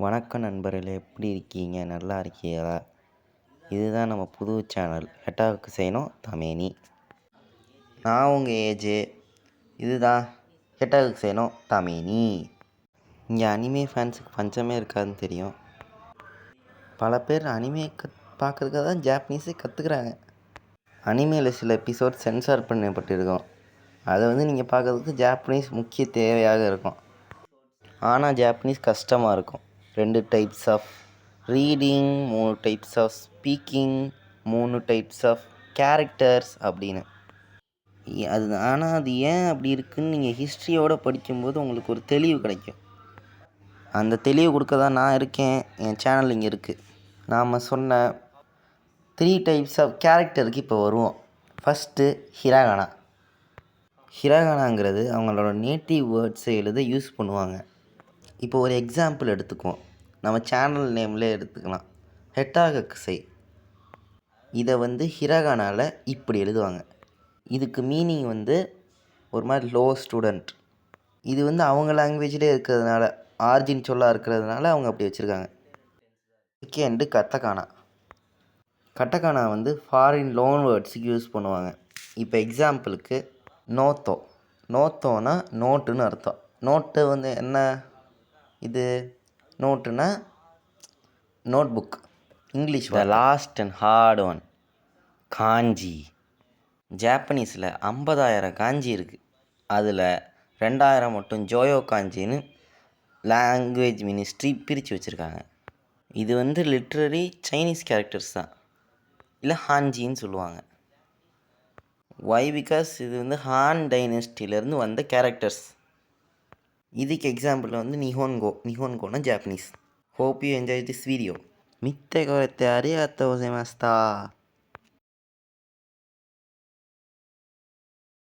வணக்கம் நண்பர்களே, எப்படி இருக்கீங்க? நல்லா இருக்கீங்களா? இதுதான் நம்ம புது சேனல் ஹெட்டாவுக்கு செய்யணும் தமேனி. நான் உங்கள் ஏஜே. இதுதான் ஹெட்டாவுக்கு செய்யணும் தமேனி. இங்கே அனிமே ஃபேன்ஸுக்கு பஞ்சமே இருக்காதுன்னு தெரியும். பல பேர் அனிமே பார்க்குறதுக்காக தான் ஜாப்பனீஸே கற்றுக்குறாங்க. அனிமேயில் சில எபிசோட் சென்சார் பண்ணப்பட்டிருக்கும். அதை நீங்கள் பார்க்குறதுக்கு ஜாப்பனீஸ் முக்கிய தேவையாக இருக்கும். ஆனால் ஜாப்பனீஸ் கஷ்டமாக இருக்கும். 2 types of reading, 3 types of speaking, 3 types of characters அப்படின்னு. ஆனால் அது ஏன் அப்படி இருக்குதுன்னு நீங்கள் ஹிஸ்ட்ரியோடு படிக்கும்போது உங்களுக்கு ஒரு தெளிவு கிடைக்கும். அந்த தெளிவு கொடுக்க தான் நான் இருக்கேன். என் சேனல் இங்கே இருக்குது. நாம் சொன்ன 3 டைப்ஸ் ஆஃப் கேரக்டருக்கு இப்போ வருவோம். ஃபஸ்ட்டு ஹிராகானா. ஹிராகானாங்கிறது அவங்களோட நேட்டிவ் வேர்ட்ஸை எழுத யூஸ் பண்ணுவாங்க. இப்போ ஒரு எக்ஸாம்பிள் எடுத்துக்குவோம். நம்ம சேனல் நேம்லேயே எடுத்துக்கலாம். ஹெட்டாகக்குசை. இதை ஹிராகானாவில் இப்படி எழுதுவாங்க. இதுக்கு மீனிங் ஒரு மாதிரி லோ ஸ்டூடெண்ட். இது அவங்க லாங்குவேஜ்லேயே இருக்கிறதுனால, ஆர்ஜின் சொல்லாக இருக்கிறதுனால அவங்க அப்படி வச்சுருக்காங்க. செகண்டு கட்டகானா. கட்டகானா ஃபாரின் லோன் வேர்ட்ஸுக்கு யூஸ் பண்ணுவாங்க. இப்போ எக்ஸாம்பிளுக்கு நோத்தோ. நோத்தோனா நோட்டுன்னு அர்த்தம். நோட்டு என்ன இது? நோட்டுனா notebook. English. The last and hard one kanji. ஜாப்பனீஸில் 50,000 காஞ்சி இருக்குது. அதில் 2,000 மட்டும் ஜோயோ காஞ்சின்னு லாங்குவேஜ் மினிஸ்ட்ரி பிரித்து வச்சுருக்காங்க. இது லிட்ரரி சைனீஸ் கேரக்டர்ஸ் தான், இல்லை ஹான்ஜின்னு சொல்லுவாங்க. வை? பிகாஸ் இது ஹான் டைனஸ்டியிலேருந்து வந்த கேரக்டர்ஸ். இதுக்கு எக்ஸாம்பிள் நிஹோன்கோ. நிஹோன்கோனா Japanese. Hope you enjoy this video. மித்த கோரத்தை அறியாத்த ஓசைமாஸ்தா.